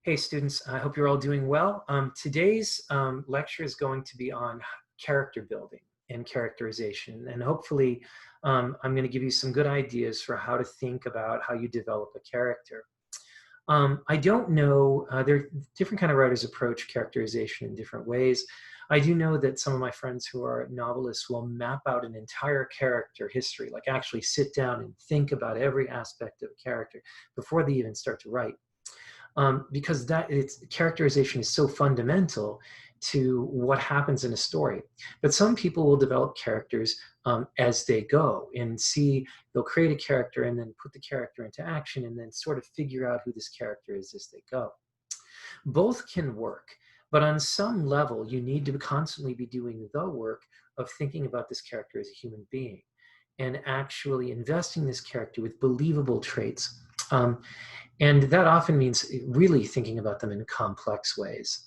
Hey students, I hope you're all doing well. Today's lecture is going to be on character building and characterization, and hopefully I'm going to give you some good ideas for how to think about how you develop a character. I don't know, there are different kind of writers approach characterization in different ways. I do know that some of my friends who are novelists will map out an entire character history, like actually sit down and think about every aspect of a character before they even start to write. Because its characterization is so fundamental to what happens in a story. But some people will develop characters as they go and see, they'll create a character and then put the character into action and then sort of figure out who this character is as they go. Both can work, but on some level, you need to constantly be doing the work of thinking about this character as a human being and actually investing this character with believable traits. And that often means really thinking about them in complex ways.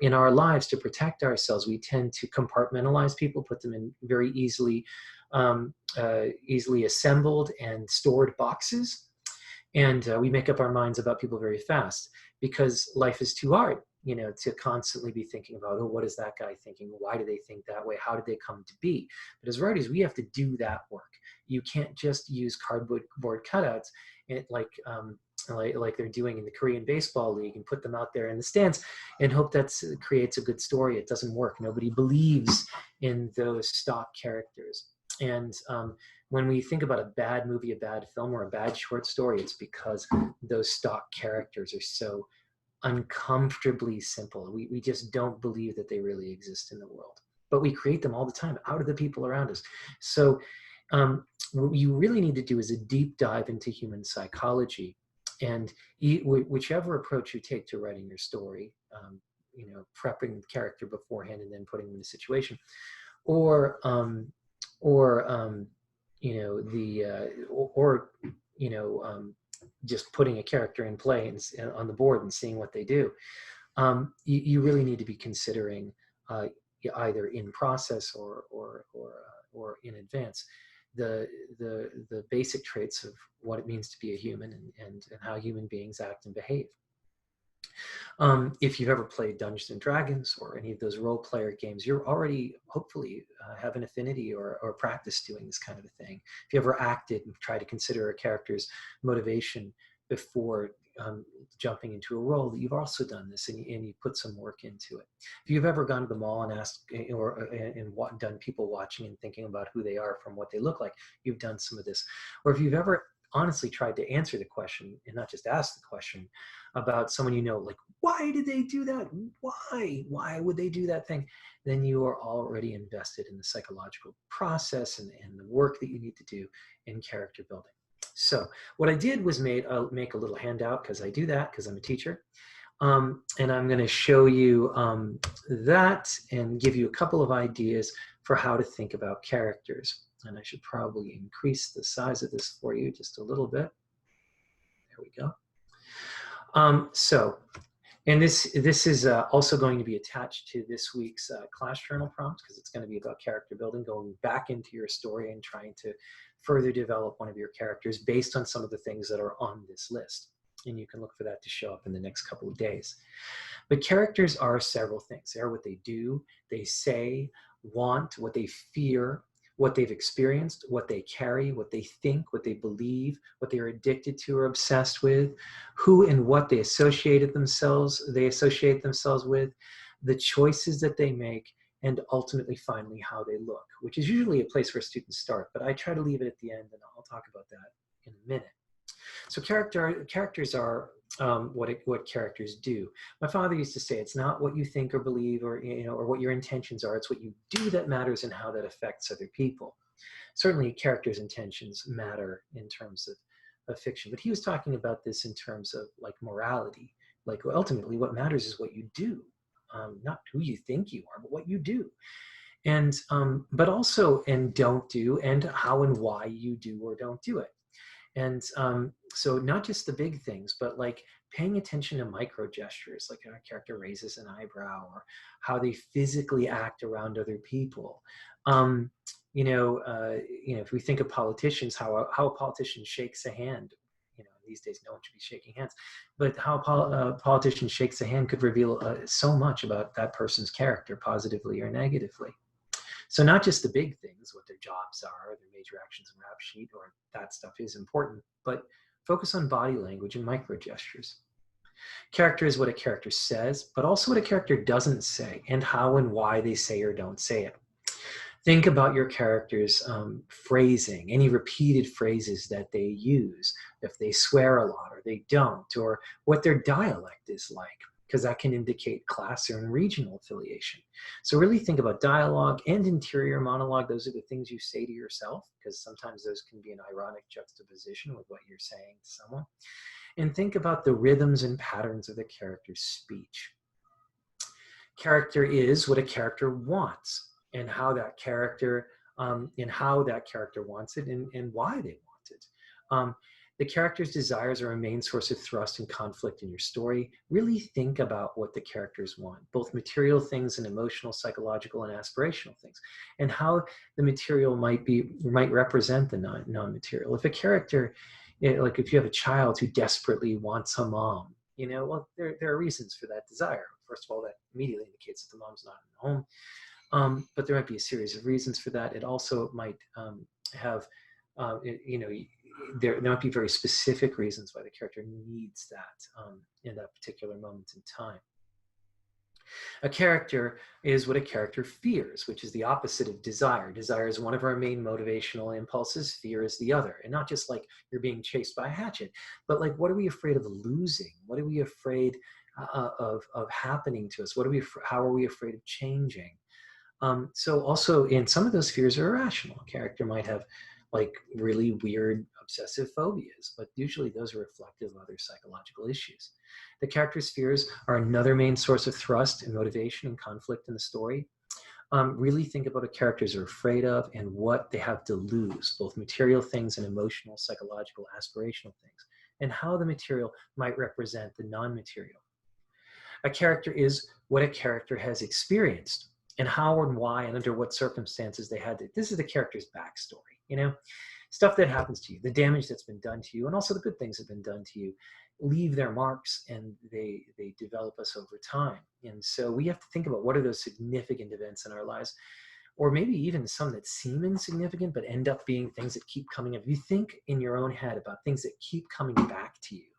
In our lives, to protect ourselves, we tend to compartmentalize people, put them in very easily assembled and stored boxes. And we make up our minds about people very fast because life is too hard, to constantly be thinking about, oh, what is that guy thinking? Why do they think that way? How did they come to be? But as writers, we have to do that work. You can't just use cardboard cutouts like they're doing in the Korean Baseball League and put them out there in the stands and hope that creates a good story. It doesn't work. Nobody believes in those stock characters. And when we think about a bad movie, a bad film, or a bad short story, it's because those stock characters are so uncomfortably simple. We just don't believe that they really exist in the world. But we create them all the time out of the people around us. So what you really need to do is a deep dive into human psychology. And whichever approach you take to writing your story, prepping the character beforehand and then putting them in a situation, or or just putting a character in play and on the board and seeing what they do. You really need to be considering either in process or in advance the basic traits of what it means to be a human and how human beings act and behave. If you've ever played Dungeons and Dragons or any of those role player games, you're already hopefully have an affinity or practice doing this kind of a thing. If you ever acted and try to consider a character's motivation before jumping into a role, that you've also done this and you put some work into it. If you've ever gone to the mall and asked and done people watching and thinking about who they are from what they look like, you've done some of this. Or if you've ever honestly tried to answer the question and not just ask the question about someone like, why did they do that? Why would they do that thing? Then you are already invested in the psychological process and the work that you need to do in character building. So what I did was make a little handout, because I do that because I'm a teacher. And I'm going to show you that and give you a couple of ideas for how to think about characters. And I should probably increase the size of this for you just a little bit. There we go. And this is also going to be attached to this week's class journal prompt, because it's going to be about character building, going back into your story and trying to further develop one of your characters based on some of the things that are on this list. And you can look for that to show up in the next couple of days. But characters are several things. They are what they do, they say, want, what they fear, what they've experienced, what they carry, what they think, what they believe, what they are addicted to or obsessed with, who and what they associate themselves with, the choices that they make, and ultimately, finally, how they look, which is usually a place where students start, but I try to leave it at the end, and I'll talk about that in a minute. So characters are what characters do. My father used to say, it's not what you think or believe or what your intentions are, it's what you do that matters and how that affects other people. Certainly characters' intentions matter in terms of fiction, but he was talking about this in terms of like morality. Like ultimately what matters is what you do, not who you think you are, but what you do. And but also and don't do, and how and why you do or don't do it. And so not just the big things, but like paying attention to micro gestures, like a character raises an eyebrow or how they physically act around other people. If we think of politicians, how a politician shakes a hand, these days no one should be shaking hands, but how a politician shakes a hand could reveal so much about that person's character, positively or negatively. So not just the big things, what their jobs are, their major actions and rap sheet, or that stuff is important, but focus on body language and micro gestures. Character is what a character says, but also what a character doesn't say, and how and why they say or don't say it. Think about your character's phrasing, any repeated phrases that they use, if they swear a lot or they don't, or what their dialect is like, because that can indicate class or regional affiliation. So really think about dialogue and interior monologue. Those are the things you say to yourself, because sometimes those can be an ironic juxtaposition with what you're saying to someone. And think about the rhythms and patterns of the character's speech. Character is what a character wants, and how that character wants it, and why they want it. The character's desires are a main source of thrust and conflict in your story. Really think about what the characters want, both material things and emotional, psychological, and aspirational things, and how the material might represent the non-material. If a character, like if you have a child who desperately wants a mom, well, there are reasons for that desire. First of all, that immediately indicates that the mom's not in the home. But there might be a series of reasons for that. It also might have, there might be very specific reasons why the character needs that in that particular moment in time. A character is what a character fears, which is the opposite of desire. Desire is one of our main motivational impulses. Fear is the other. And not just like you're being chased by a hatchet, but like, what are we afraid of losing? What are we afraid of happening to us? How are we afraid of changing? So also in some of those fears are irrational. A character might have like really weird obsessive phobias, but usually those are reflective of other psychological issues. The character's fears are another main source of thrust and motivation and conflict in the story. Really think about what characters are afraid of and what they have to lose, both material things and emotional, psychological, aspirational things, and how the material might represent the non-material. A character is what a character has experienced, and how and why and under what circumstances they had to. This is the character's backstory, stuff that happens to you, the damage that's been done to you, and also the good things that have been done to you leave their marks, and they develop us over time. And so we have to think about what are those significant events in our lives, or maybe even some that seem insignificant but end up being things that keep coming up. You think in your own head about things that keep coming back to you,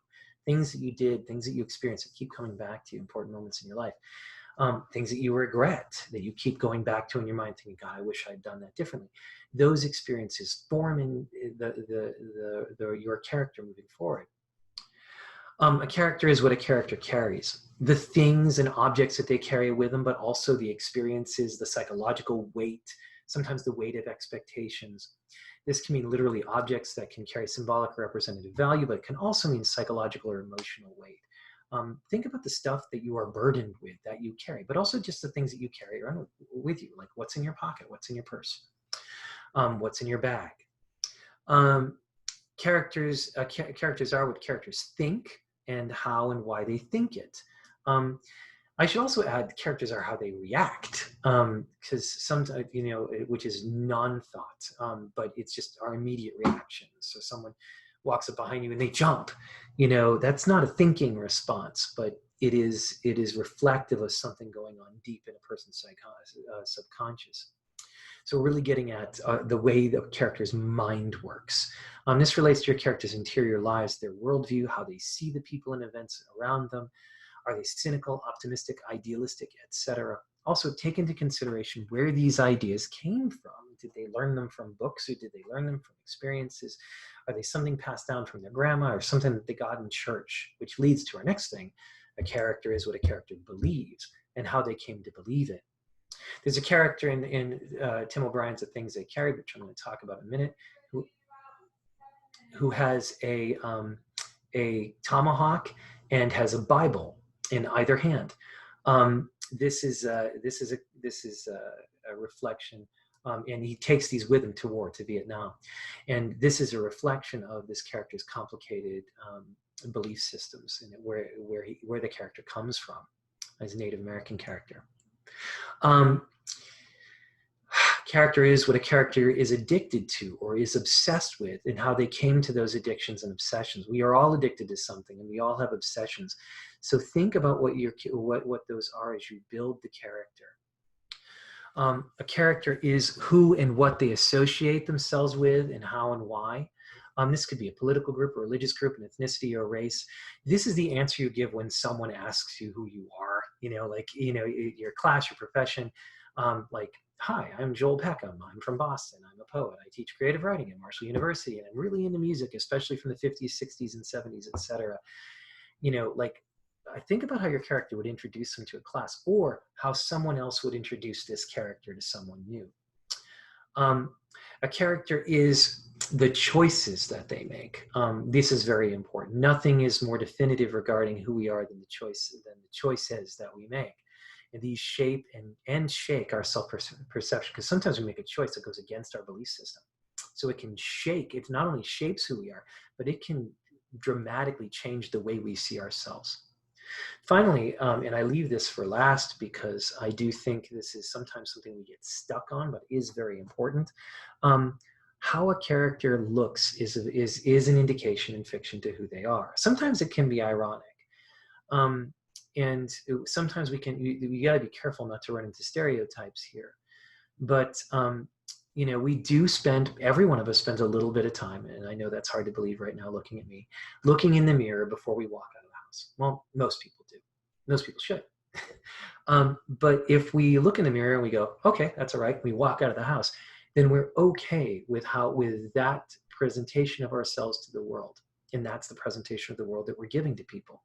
things that you did, things that you experienced that keep coming back to you, important moments in your life. Things that you regret, that you keep going back to in your mind, thinking, God, I wish I'd done that differently. Those experiences form in your character moving forward. A character is what a character carries. The things and objects that they carry with them, but also the experiences, the psychological weight, sometimes the weight of expectations. This can mean literally objects that can carry symbolic or representative value, but it can also mean psychological or emotional weight. Think about the stuff that you are burdened with, that you carry, but also just the things that you carry around with you, like what's in your pocket, what's in your purse, what's in your bag. Characters are what characters think and how and why they think it. I should also add characters are how they react, because sometimes, which is non-thought, but it's just our immediate reaction. So someone walks up behind you and they jump, that's not a thinking response, but it is reflective of something going on deep in a person's subconscious. So we're really getting at the way the character's mind works. This relates to your character's interior lives, their worldview, how they see the people and events around them. Are they cynical, optimistic, idealistic, etc.? Also take into consideration where these ideas came from. Did they learn them from books, or did they learn them from experiences? Are they something passed down from their grandma, or something that they got in church? Which leads to our next thing. A character is what a character believes, and how they came to believe it. There's a character in Tim O'Brien's The Things They Carry, which I'm going to talk about in a minute, who has a tomahawk and has a Bible in either hand. This is a reflection, and he takes these with him to war, to Vietnam, and this is a reflection of this character's complicated belief systems and where the character comes from as a Native American character. character is what a character is addicted to or is obsessed with, and how they came to those addictions and obsessions. We are all addicted to something, and we all have obsessions. So think about what those are as you build the character. A character is who and what they associate themselves with, and how and why. This could be a political group, a religious group, an ethnicity, or a race. This is the answer you give when someone asks you who you are. Your class, your profession. Like, hi, I'm Joel Peckham. I'm from Boston. I'm a poet. I teach creative writing at Marshall University, and I'm really into music, especially from the 50s, 60s, and 70s, etc. I think about how your character would introduce them to a class, or how someone else would introduce this character to someone new. A character is the choices that they make. This is very important. Nothing is more definitive regarding who we are than the choices that we make. And these shape and shake our self-perception, because sometimes we make a choice that goes against our belief system. So it not only shapes who we are, but it can dramatically change the way we see ourselves. Finally, and I leave this for last because I do think this is sometimes something we get stuck on, but is very important. How a character looks is an indication in fiction to who they are. Sometimes it can be ironic. And sometimes we gotta be careful not to run into stereotypes here. But, every one of us spends a little bit of time, and I know that's hard to believe right now looking at me, looking in the mirror before we walk out of the house. Well, most people do. Most people should. But if we look in the mirror and we go, okay, that's all right, we walk out of the house, then we're okay with that presentation of ourselves to the world. And that's the presentation of the world that we're giving to people.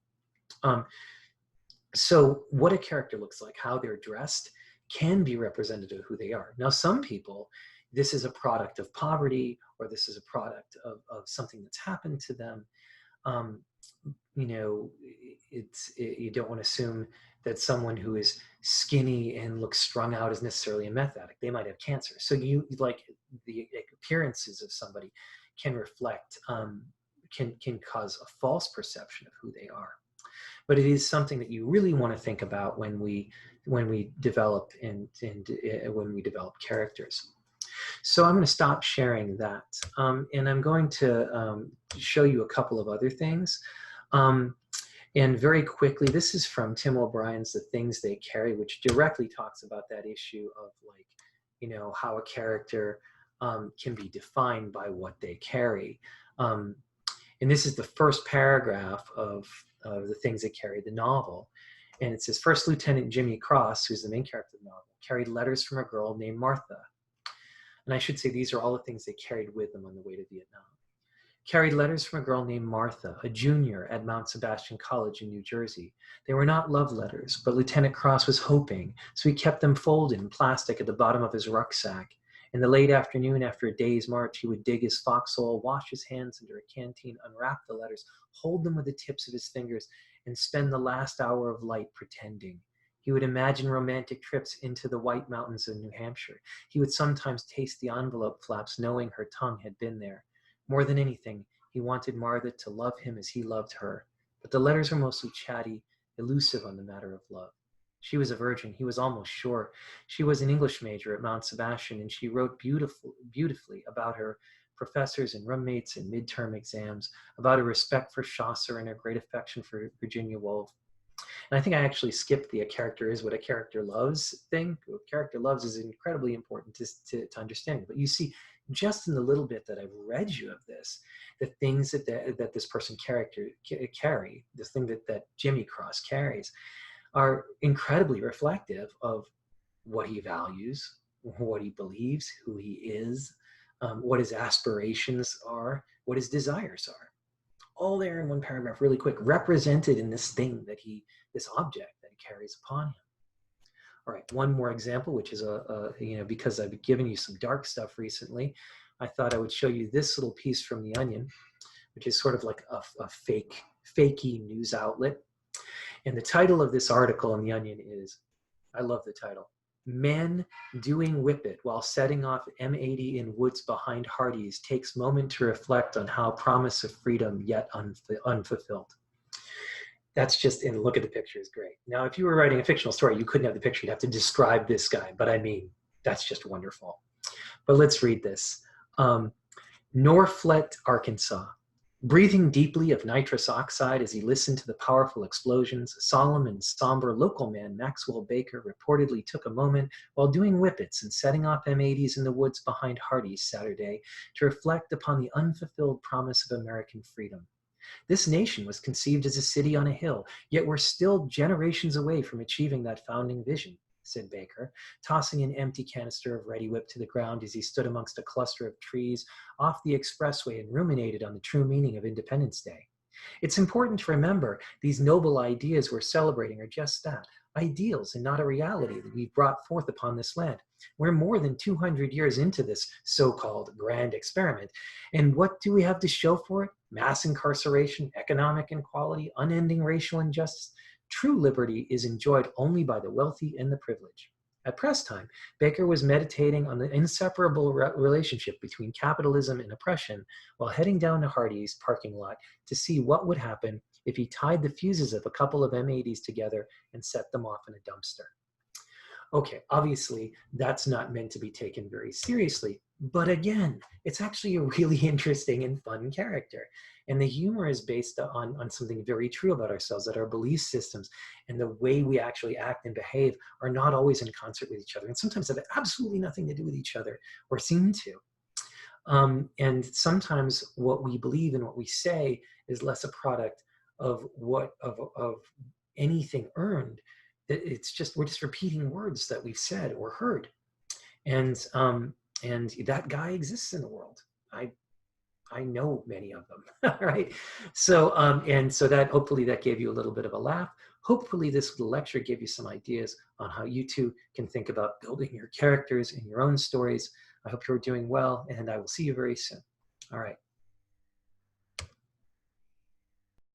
So what a character looks like, how they're dressed, can be representative of who they are. Now, some people, this is a product of poverty, or this is a product of something that's happened to them. You don't want to assume that someone who is skinny and looks strung out is necessarily a meth addict. They might have cancer. So the appearances of somebody can reflect, can cause a false perception of who they are. But it is something that you really want to think about when we develop when we develop characters. So I'm going to stop sharing that, and I'm going to show you a couple of other things. And very quickly, this is from Tim O'Brien's The Things They Carry, which directly talks about that issue of how a character can be defined by what they carry. And this is the first paragraph of The Things They Carry, the novel. And it says, First Lieutenant Jimmy Cross, who's the main character of the novel, carried letters from a girl named Martha. And I should say these are all the things they carried with them on the way to Vietnam. Carried letters from a girl named Martha, a junior at Mount Sebastian College in New Jersey. They were not love letters, but Lieutenant Cross was hoping, so he kept them folded in plastic at the bottom of his rucksack. In the late afternoon, after a day's march, he would dig his foxhole, wash his hands under a canteen, unwrap the letters, hold them with the tips of his fingers, and spend the last hour of light pretending. He would imagine romantic trips into the White Mountains of New Hampshire. He would sometimes taste the envelope flaps, knowing her tongue had been there. More than anything, he wanted Martha to love him as he loved her. But the letters were mostly chatty, elusive on the matter of love. She was a virgin, he was almost sure. She was an English major at Mount Sebastian, and she wrote beautifully about her professors and roommates and midterm exams, about her respect for Chaucer and her great affection for Virginia Woolf. And I think I actually skipped the a character is what a character loves thing. What a character loves is incredibly important to understand. But you see, just in the little bit that I've read you of this, the things that this person carry, this thing that Jimmy Cross carries, are incredibly reflective of what he values, what he believes, who he is, what his aspirations are, what his desires are. All there in one paragraph, really quick, represented in this thing this object that he carries upon him. All right, one more example, which is because I've given you some dark stuff recently, I thought I would show you this little piece from The Onion, which is sort of like a fakey news outlet. And the title of this article in The Onion is, I love the title, Men Doing Whippet While Setting Off M80 in Woods Behind Hardee's Takes Moment to Reflect on How Promise of Freedom Yet Unfulfilled. That's just, and look at the picture, is great. Now, if you were writing a fictional story, you couldn't have the picture, you'd have to describe this guy, but I mean, that's just wonderful. But let's read this. Norflet, Arkansas. Breathing deeply of nitrous oxide as he listened to the powerful explosions, solemn and somber local man Maxwell Baker reportedly took a moment while doing whippets and setting off M80s in the woods behind Hardee's Saturday to reflect upon the unfulfilled promise of American freedom. This nation was conceived as a city on a hill, yet we're still generations away from achieving that founding vision, said Baker, tossing an empty canister of Reddi-wip to the ground as he stood amongst a cluster of trees off the expressway and ruminated on the true meaning of Independence Day. It's important to remember these noble ideas we're celebrating are just that, ideals and not a reality that we've brought forth upon this land. We're more than 200 years into this so-called grand experiment. And what do we have to show for it? Mass incarceration, economic inequality, unending racial injustice. True liberty is enjoyed only by the wealthy and the privileged. At press time, Baker was meditating on the inseparable relationship between capitalism and oppression while heading down to Hardee's parking lot to see what would happen if he tied the fuses of a couple of M80s together and set them off in a dumpster. Okay, obviously that's not meant to be taken very seriously, but again, it's actually a really interesting and fun character. And the humor is based on something very true about ourselves, that our belief systems and the way we actually act and behave are not always in concert with each other, and sometimes have absolutely nothing to do with each other, or seem to. And sometimes what we believe and what we say is less a product of anything earned. It's just, we're just repeating words that we've said or heard. And that guy exists in the world. I know many of them, right? So, and so that, hopefully that gave you a little bit of a laugh. Hopefully this lecture gave you some ideas on how you too can think about building your characters in your own stories. I hope you're doing well, and I will see you very soon. All right.